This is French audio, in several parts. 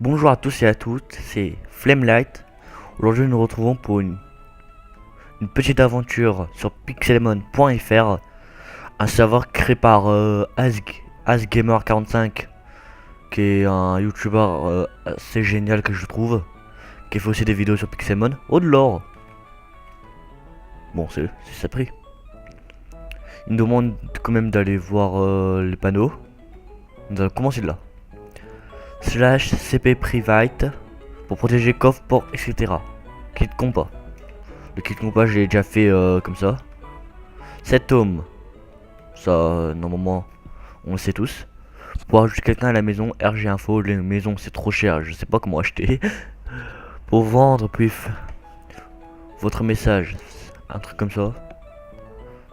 Bonjour à tous et à toutes, c'est Flamelight. Aujourd'hui nous nous retrouvons pour une petite aventure sur pixelmon.fr, un serveur créé par AsGamer45, qui est un youtubeur assez génial que je trouve, qui fait aussi des vidéos sur Pixelmon. Oh de l'or. Bon, c'est ça pris. Il me demande quand même d'aller voir les panneaux. Nous allons commencer de là. /cp private pour protéger coffre, port, etc. Kit compas. Le kit compas, j'ai déjà fait comme ça. 7 tomes. Ça, normalement, on le sait tous. Pour ajouter quelqu'un à la maison, RG Info, les maisons c'est trop cher, je sais pas comment acheter. Pour vendre, puis votre message, un truc comme ça.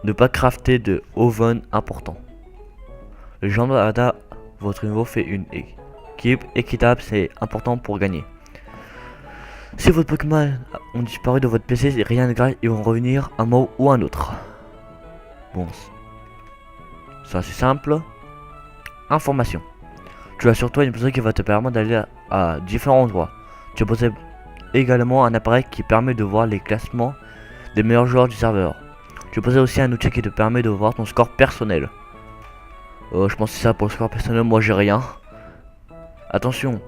Ne pas crafter de oven important. Le genre de votre niveau fait une équipe équitable, c'est important pour gagner. Si votre Pokémon ont disparu de votre PC, rien de grave, ils vont revenir un mot ou un autre. Bon, ça c'est simple. Information. Tu as sur toi une posée qui va te permettre d'aller à différents endroits. Tu possèdes également un appareil qui permet de voir les classements des meilleurs joueurs du serveur. Tu possèdes aussi un outil qui te permet de voir ton score personnel. Je pense que c'est ça pour le score personnel, moi j'ai rien. Attention,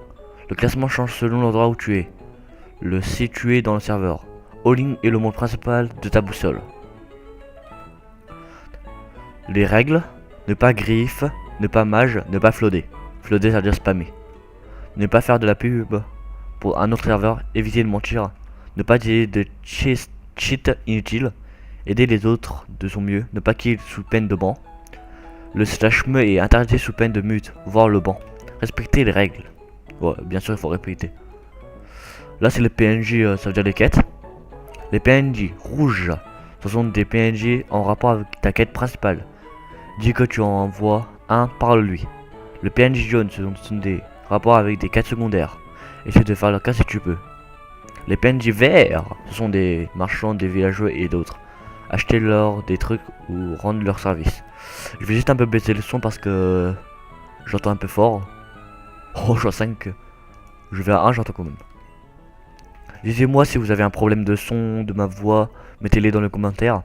le classement change selon l'endroit où tu es. Le situé dans le serveur. All-in est le mot principal de ta boussole. Les règles, ne pas griffe, ne pas mage, ne pas floader. Floader ça veut dire spammer. Ne pas faire de la pub pour un autre serveur, éviter de mentir, ne pas utiliser de cheat inutile, aider les autres de son mieux, ne pas kill sous peine de ban. Le slash me est interdit sous peine de mute, voire le ban. Respecter les règles. Ouais, bien sûr il faut répéter. Là c'est les PNJ, ça veut dire les quêtes. Les PNJ rouges, ce sont des PNJ en rapport avec ta quête principale. Dis que tu en envoies un, parle-lui. Le PNJ jaune, ce sont des rapports avec des quêtes secondaires. Essaie de faire leur cas si tu peux. Les PNJ verts, ce sont des marchands, des villageois et d'autres. Achetez-leur des trucs ou rendre leur service. Je vais juste un peu baisser le son parce que j'entends un peu fort. Oh, je suis à 5. Je vais à 1, j'entends quand même. Dites-moi si vous avez un problème de son, de ma voix, mettez-les dans les commentaires.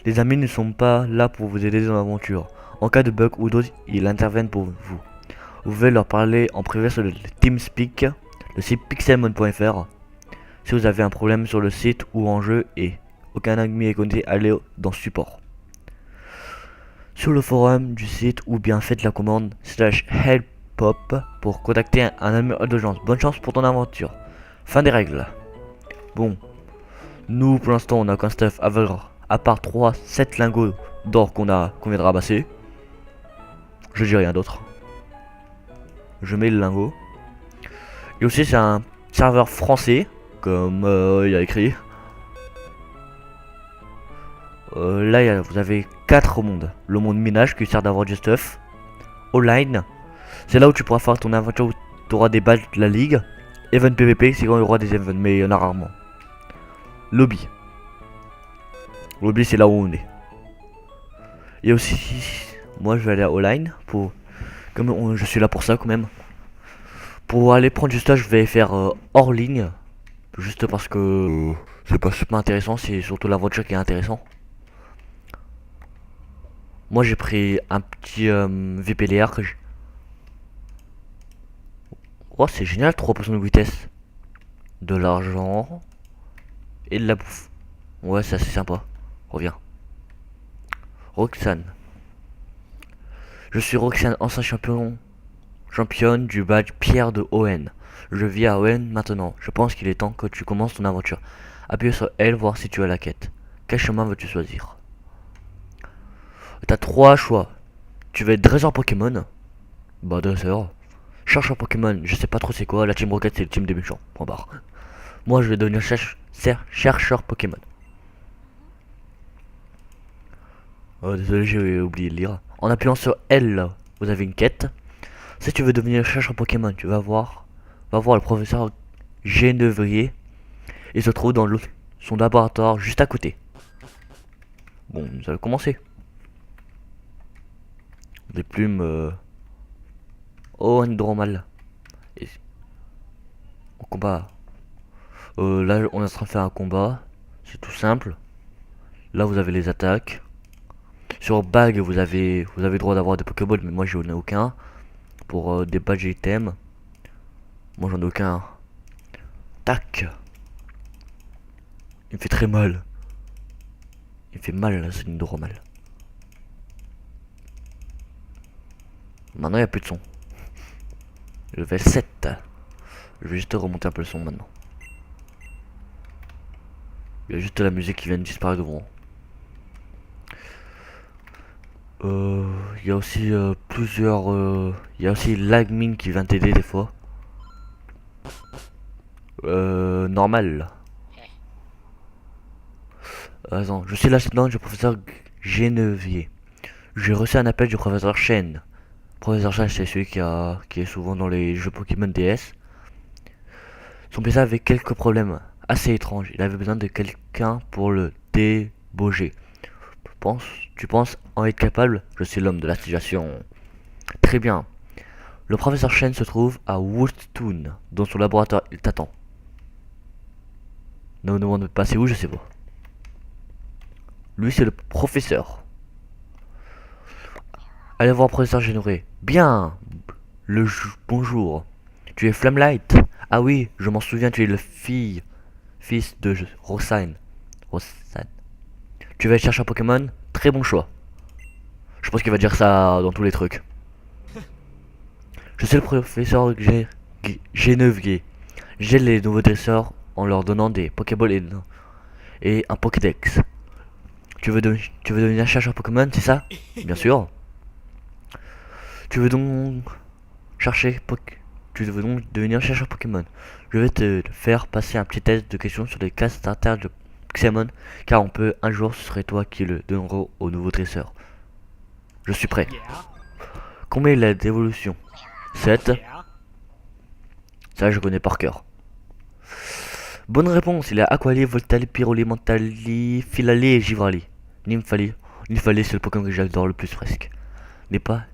Les amis ne sont pas là pour vous aider dans l'aventure. En cas de bug ou d'autres, ils interviennent pour vous. Vous pouvez leur parler en privé sur le TeamSpeak, le site pixelmon.fr. Si vous avez un problème sur le site ou en jeu et aucun ami est connecté, allez dans support. Sur le forum du site ou bien faites la commande /helppop pour contacter un ami d'urgence. Bonne chance pour ton aventure. Fin des règles. Bon, nous pour l'instant on a qu'un stuff à part 7 lingots d'or qu'on vient de ramasser. Je dis rien d'autre. Je mets le lingot. Et aussi c'est un serveur français, comme il y a écrit. Là vous avez 4 mondes. Le monde minage qui sert d'avoir du stuff. Online, c'est là où tu pourras faire ton aventure où tu auras des badges de la ligue. Event PVP, c'est quand il y aura des events, mais il y en a rarement. Lobby. Lobby c'est là où on est. Et aussi, moi je vais aller à online pour... Comme je suis là pour ça quand même. Pour aller prendre du stage, je vais faire hors ligne. Juste parce que c'est pas super intéressant, c'est surtout la voiture qui est intéressant. Moi j'ai pris un petit VPLR que j'ai... Oh c'est génial, 3% de vitesse. De l'argent. Et de la bouffe. Ouais c'est assez sympa. Reviens. Roxane. Je suis Roxane, ancien championne du badge Pierre de Owen. Je vis à Owen maintenant. Je pense qu'il est temps que tu commences ton aventure. Appuie sur L, voir si tu as la quête. Quel chemin veux-tu choisir? T'as 3 choix. Tu veux être dresseur Pokémon? Bah dresseur. Chercheur Pokémon, je sais pas trop c'est quoi. La Team Rocket c'est le team des méchants. Point barre. Moi je vais devenir chercheur Pokémon. Oh désolé j'ai oublié de lire. En appuyant sur L, vous avez une quête. Si tu veux devenir chercheur Pokémon, tu vas voir le professeur Genevrier. Il se trouve dans son laboratoire juste à côté. Bon, nous allons commencer. Des plumes. Oh, un hydromal. Et combat. Là, on est en train de faire un combat. C'est tout simple. Là, vous avez les attaques. Sur bag, vous avez droit d'avoir des Pokéballs, mais moi, j'en ai aucun. Pour des badges et items. Moi, j'en ai aucun. Tac. Il me fait très mal. Il me fait mal, là, c'est une normal. Maintenant, il n'y a plus de son. Level 7. Je vais juste remonter un peu le son maintenant. Il y a juste la musique qui vient de disparaître devant. Il y a aussi plusieurs... Il y a aussi Lagmin qui vient t'aider des fois. Normal. Attends, je suis l'assistant du professeur Genevier. J'ai reçu un appel du professeur Chen. Professeur Chen, c'est celui qui est souvent dans les jeux Pokémon DS. Son PC avait quelques problèmes assez étranges. Il avait besoin de quelqu'un pour le débaucher. Tu penses en être capable? Je suis l'homme de la situation. Très bien. Le professeur Chen se trouve à Woodstown. Dans son laboratoire, il t'attend. Ne me demande pas c'est où, je sais pas. Lui, c'est le professeur. Allez voir le professeur Génoré. Bien. Bonjour. Tu es Flamelight? Ah oui, je m'en souviens, tu es le fils de Rosine. Rosine. Tu vas aller chercher un Pokémon? Très bon choix. Je pense qu'il va dire ça dans tous les trucs. Je suis le professeur Genevier. J'aide les nouveaux dresseurs en leur donnant des Pokéballs et un Pokédex. Tu veux devenir chercheur Pokémon, c'est ça? Bien sûr. Tu veux donc chercher Tu veux donc devenir chercheur Pokémon. Je vais te faire passer un petit test de questions sur les classes starter de Pokémon, car on peut un jour ce serait toi qui le donneras au nouveau dresseur. Je suis prêt. Combien est la d'évolution? 7. Ça je connais par cœur. Bonne réponse, il y a Aquali, Voltali, Pyroli, Mentali, Filali et Givrali. Nymphali. Nymphali c'est le Pokémon que j'adore le plus presque. N'est pas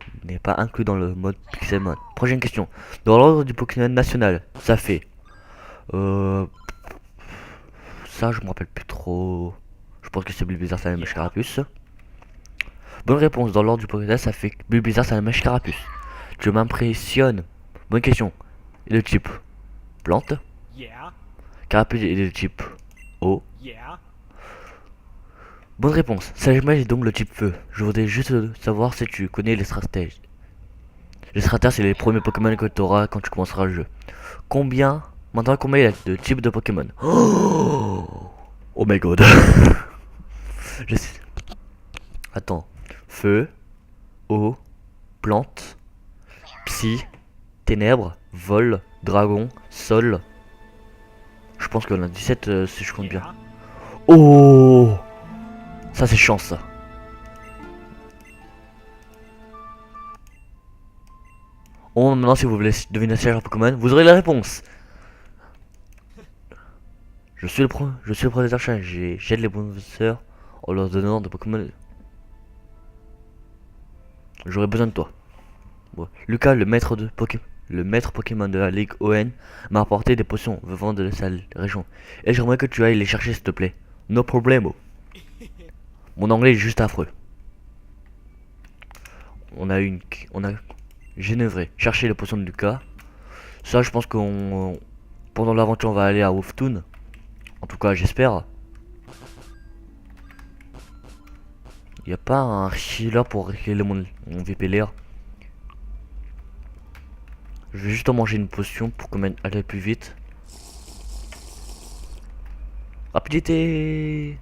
inclus dans le mode Pixelmon. Prochaine question. Dans l'ordre du Pokémon national, ça fait... Ça je me rappelle plus trop. Je pense que c'est Bulbizarre, Salamèche, Carapuce. Bonne réponse, dans l'ordre du Pokémon, ça fait Bulbizarre, Salamèche, Carapuce. Tu m'impressionnes. Bonne question. Et le type plante. Carapuce est de type eau. Bonne réponse. Salamèche est donc le type feu. Je voudrais juste savoir si tu connais les stratèges. Les stratèges, c'est les premiers Pokémon que tu auras quand tu commenceras le jeu. Maintenant, combien il y a de types de Pokémon? Oh my god. Je sais. Attends. Feu, eau, plante, psy, ténèbres, vol, dragon, sol. Je pense qu'on a 17 si je compte bien. Oh! Ça c'est chance ça. Oh, maintenant si vous voulez deviner chercheur Pokémon, vous aurez la réponse. Je suis le professeur Chen, j'aide les professeurs en leur donnant des Pokémon. J'aurais besoin de toi. Bon. Lucas, le maître Pokémon de la Ligue ON, m'a apporté des potions venant de sa région. Et j'aimerais que tu ailles les chercher s'il te plaît. No problemo. Mon anglais est juste affreux. On a Génévré. Chercher les potions de Lucas. Ça, je pense qu'on... Pendant l'aventure, on va aller à Wolftoon. En tout cas, j'espère. Y a pas un healer pour récupérer mon VPLR. Je vais juste en manger une potion pour qu'on aille plus vite. Rapidité.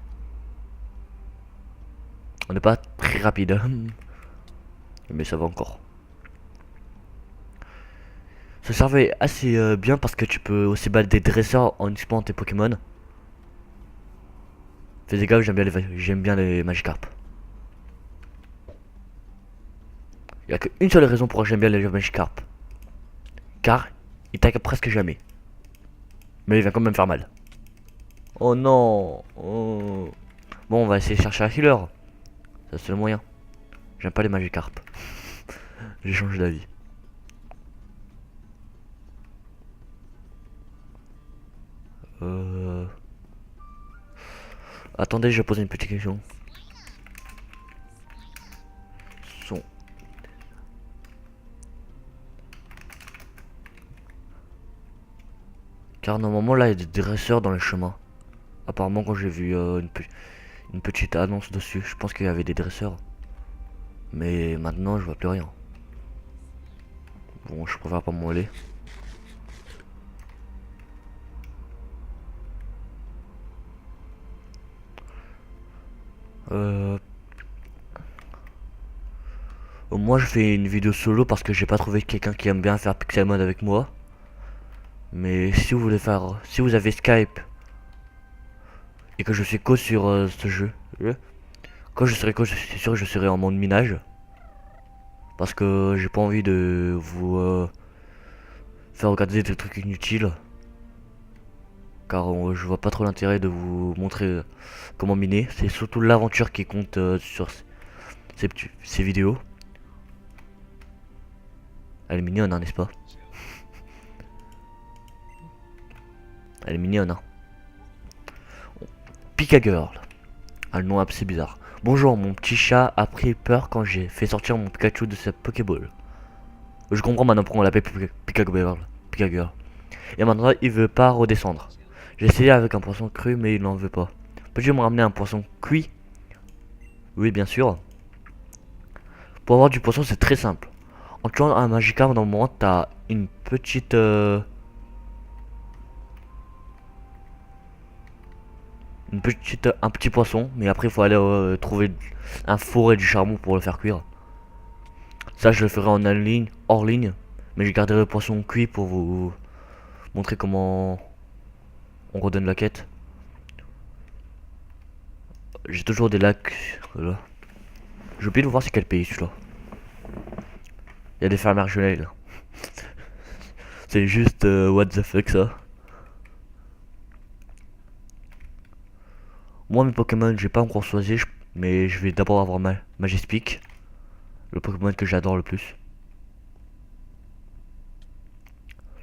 On n'est pas très rapide. Mais ça va encore. Ce serveur est assez bien parce que tu peux aussi battre des dresseurs en utilisant tes Pokémon. Fais gaffe, j'aime bien les Magikarp. Il n'y a qu'une seule raison pour laquelle j'aime bien les Magikarp. Car il t'attaque presque jamais. Mais il va quand même faire mal. Oh non. Oh. Bon, on va essayer de chercher un healer. C'est le moyen. J'aime pas les Magikarp. J'ai changé d'avis. Euh... Attendez, je vais poser une petite question. Son. Car normalement là il y a des dresseurs dans les chemins. Apparemment quand j'ai vu une petite annonce dessus, je pense qu'il y avait des dresseurs. Mais maintenant je vois plus rien. Bon, je préfère pas m'en aller. Euh... Moi je fais une vidéo solo parce que j'ai pas trouvé quelqu'un qui aime bien faire Pixelmon avec moi. Mais si vous voulez faire... Si vous avez Skype et que je suis co sur ce jeu, quand je serai co, c'est sûr que je serai en mode minage. Parce que j'ai pas envie de vous faire regarder des trucs inutiles. Car je vois pas trop l'intérêt de vous montrer comment miner. C'est surtout l'aventure qui compte sur ces vidéos. Elle est mignonne, hein, n'est-ce pas? Elle est mignonne, hein. Pika Girl. Ah, le nom assez bizarre. Bonjour, mon petit chat a pris peur quand j'ai fait sortir mon Pikachu de sa Pokéball. Je comprends maintenant pourquoi on l'appelle Pika Girl. Pika Girl. Et maintenant, il veut pas redescendre. J'ai essayé avec un poisson cru, mais il n'en veut pas. Peux-tu me ramener un poisson cuit? Oui, bien sûr. Pour avoir du poisson, c'est très simple. En tuant un Magikarp, normalement, t'as une petite... un petit poisson. Mais après, il faut aller trouver un four et du charbon pour le faire cuire. Ça, je le ferai en ligne, hors ligne. Mais je garderai le poisson cuit pour vous montrer comment on redonne la quête. J'ai toujours des lacs. Voilà. J'ai oublié de voir c'est quel pays celui-là. Il y a des fermes régionales. C'est juste what the fuck ça. Moi mes Pokémon j'ai pas encore choisi, mais je vais d'abord avoir Majestic, le Pokémon que j'adore le plus.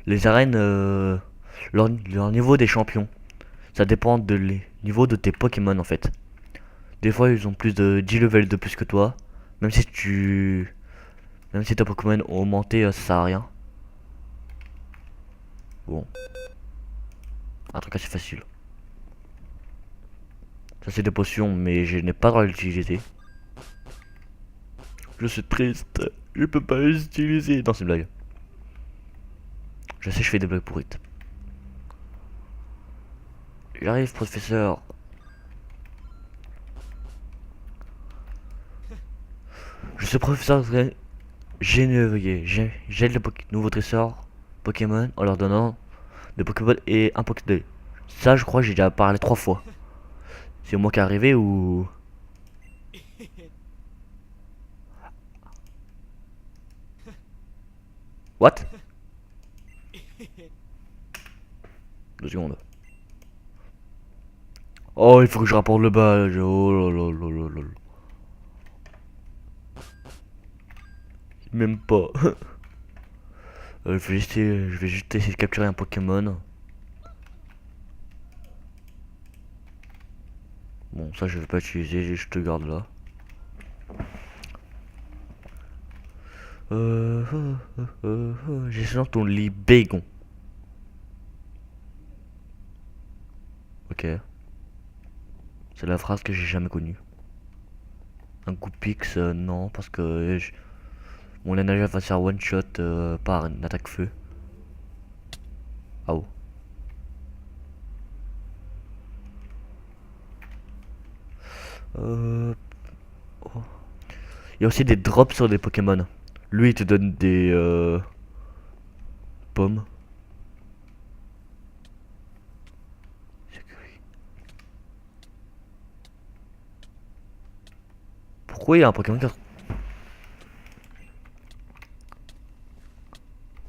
Les arènes, leur niveau des champions, ça dépend de niveau de tes Pokémon en fait. Des fois ils ont plus de 10 levels de plus que toi, même si même si tes Pokémon ont augmenté, ça sert à rien. Bon, un truc assez facile. Ça c'est des potions, mais je n'ai pas le droit de l'utiliser. Je suis triste, je peux pas les utiliser. Non, c'est une blague. Je sais, je fais des blagues pourrites. J'arrive, professeur. Je suis professeur généreux. J'aide les nouveaux dresseurs Pokémon en leur donnant des Pokéballs et un Pokédex. Ça, je crois que j'ai déjà parlé 3 fois. C'est moi qui est arrivé ou... What? 2 secondes. Oh, il faut que je rapporte le badge. Oh là là là là là. Même pas. Je vais juste essayer de capturer un Pokémon. Bon, ça je vais pas utiliser, je te garde là. J'ai sur ton lit bégon. Ok. C'est la phrase que j'ai jamais connue. Un coup pix, non, parce que mon énergie va faire one shot par une attaque feu. Ah oh. Oh. Il y a aussi des drops sur des Pokémon. Lui il te donne des pommes. Pourquoi il y a un Pokémon qui...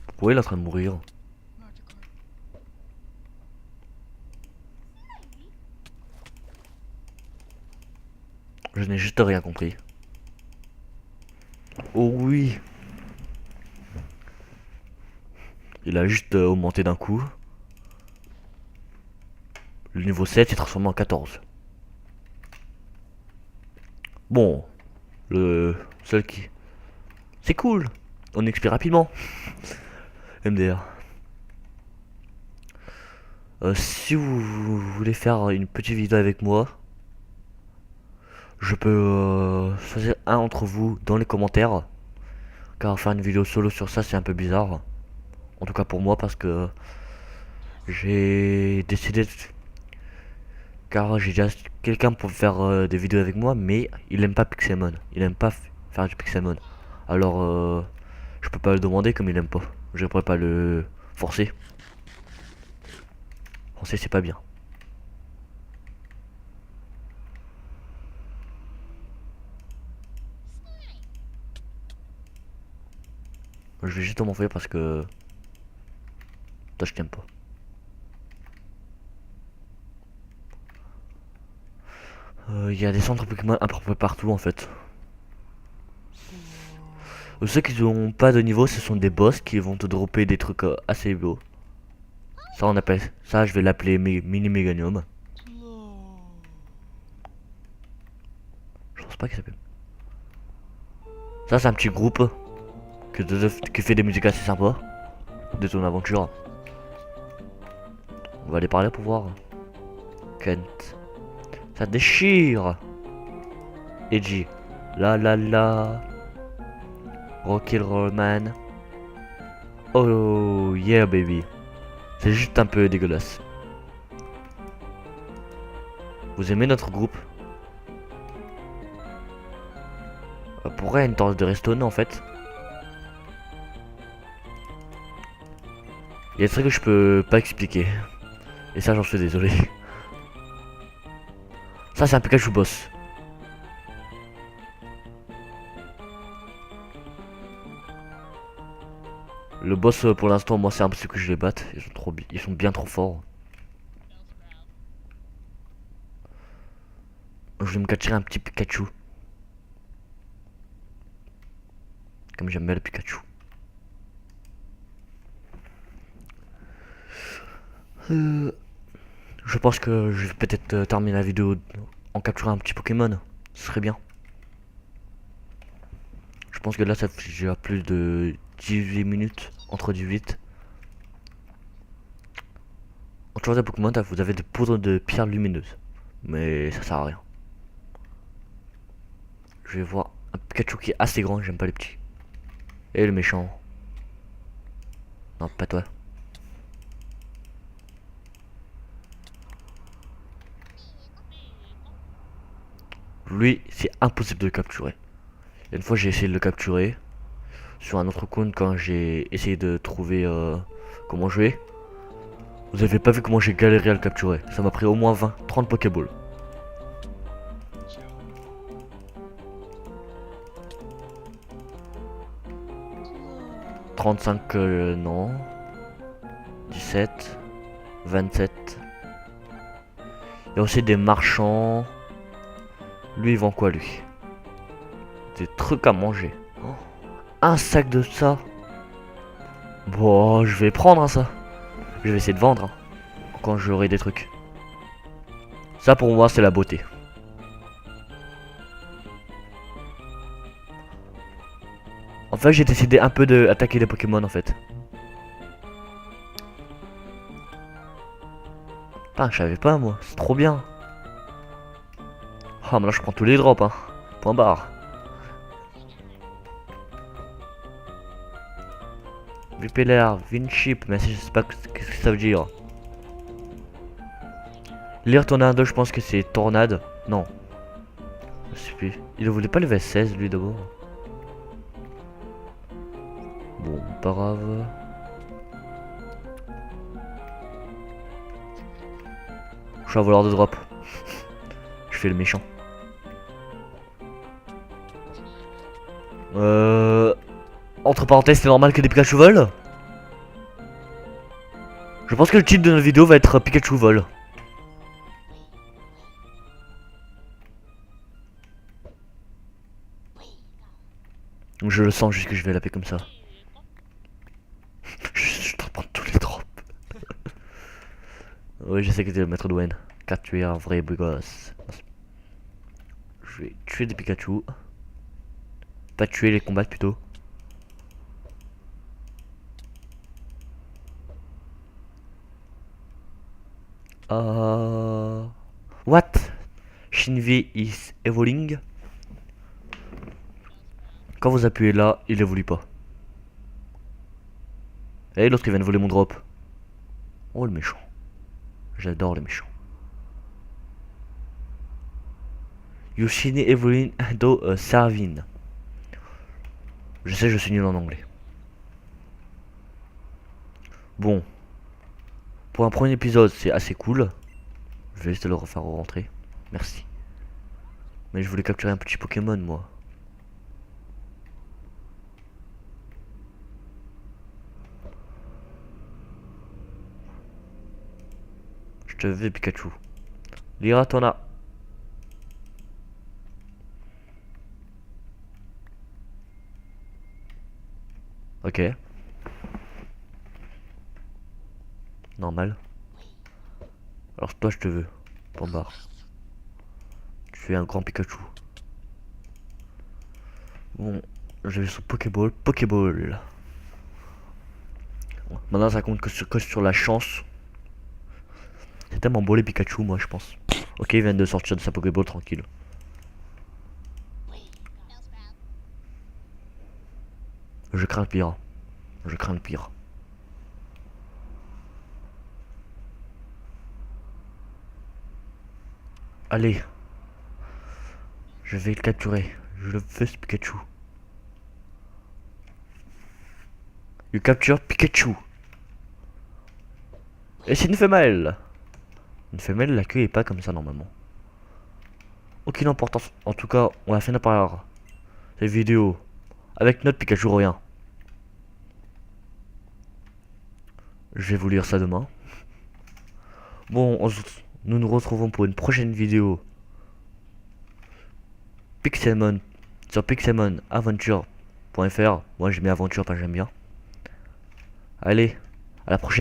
Pourquoi il est en train de mourir? Je n'ai juste rien compris. Oh oui. Il a juste augmenté d'un coup. Le niveau 7 s'est transformé en 14. Bon, le seul qui... C'est cool. On expire rapidement. MDR. Si vous voulez faire une petite vidéo avec moi, je peux choisir un d'entre vous dans les commentaires. Car faire une vidéo solo sur ça, c'est un peu bizarre. En tout cas pour moi, parce que j'ai décidé de... Car j'ai déjà quelqu'un pour faire des vidéos avec moi, mais il aime pas Pixelmon. Il aime pas faire du Pixelmon. Alors, je peux pas le demander comme il aime pas. Je pourrais pas le forcer. Forcer, c'est pas bien. Je vais juste m'envoyer parce que toi je t'aime pas. Il y a des centres Pokémon un peu partout en fait. Ceux qui n'ont pas de niveau, ce sont des boss qui vont te dropper des trucs assez beaux. Ça on appelle ça, je vais l'appeler mini méganium. Je pense pas qu'il s'appelle. Ça c'est un petit groupe qui fait des musiques assez sympas de ton aventure. On va aller parler pour voir. Kent. Ça déchire. Edgy. La la la. Rocky Roll Man. Oh yeah baby. C'est juste un peu dégueulasse. Vous aimez notre groupe? Pourquoi une tendance de restone en fait? Il y a des trucs que je peux pas expliquer. Et ça j'en suis désolé. Ça c'est un Pikachu boss. Le boss pour l'instant moi c'est impossible que je les batte. Ils sont bien trop forts. Je vais me capturer un petit Pikachu. Comme j'aime bien le Pikachu. Je pense que je vais peut-être terminer la vidéo en capturant un petit Pokémon. Ce serait bien. Je pense que là ça fait déjà plus de 18 minutes. Entre 18. En tuant des Pokémon, vous avez des poudres de pierre lumineuse. Mais ça sert à rien. Je vais voir un Pikachu qui est assez grand, j'aime pas les petits. Et le méchant. Non, pas toi. Lui, c'est impossible de le capturer. Une fois, j'ai essayé de le capturer sur un autre compte quand j'ai essayé de trouver comment jouer. Vous avez pas vu comment j'ai galéré à le capturer. Ça m'a pris au moins 20-30 Pokéballs. « 35 non. 17. 27. Il y a aussi des marchands. Lui, il vend quoi, lui? Des trucs à manger. Oh, un sac de ça. Bon, je vais prendre hein, ça. Je vais essayer de vendre. Hein, quand j'aurai des trucs. Ça, pour moi, c'est la beauté. En fait, j'ai décidé un peu d'attaquer les Pokémon, en fait. Putain, je savais pas, moi. C'est trop bien. Ah, mais là, je prends tous les drops, hein. Point barre. Vipeller, Winship, mais je sais pas ce que ça veut dire. Lire Tornado, je pense que c'est Tornade. Non. Je sais plus. Il voulait pas level 16, lui, d'abord. Bon, pas grave. Je suis un voleur de drop. Je fais le méchant. Entre parenthèses, c'est normal que des Pikachu volent. Je pense que le titre de notre vidéo va être Pikachu vole. Je le sens juste que je vais l'appeler comme ça. Je te prends tous les drops. Oui, je sais que t'es le maître Dwayne. Car tu es un vrai beau gosse. Je vais tuer des Pikachu. Pas tuer, les combattre plutôt. What? Shinvi is evolving. Quand vous appuyez là, il évolue pas. Et l'autre il vient de voler mon drop. Oh le méchant. J'adore les méchants. Yoshine Evolin do Servin. Je sais, je suis nul en anglais. Bon. Pour un premier épisode, c'est assez cool. Je vais juste le refaire rentrer. Merci. Mais je voulais capturer un petit Pokémon, moi. Je te veux, Pikachu. Liratona. Ok. Normal. Alors toi, je te veux. Bombard. Tu es un grand Pikachu. Bon, je vais sur Pokéball. Pokéball. Bon, maintenant, ça compte que sur la chance. C'est tellement beau les Pikachu, moi, je pense. Ok, il vient de sortir de sa Pokéball tranquille. Je crains le pire. Je crains le pire. Allez. Je vais le capturer. Je le veux ce Pikachu. Il capture Pikachu. Et c'est une femelle. Une femelle, la queue est pas comme ça normalement. Aucune importance. En tout cas, on va finir par cette vidéo avec notre Pikachu revient. Je vais vous lire ça demain. Bon, nous nous retrouvons pour une prochaine vidéo Pixelmon sur pixelmonaventure.fr. Moi j'ai mis aventure, pas j'aime bien. Allez, à la prochaine.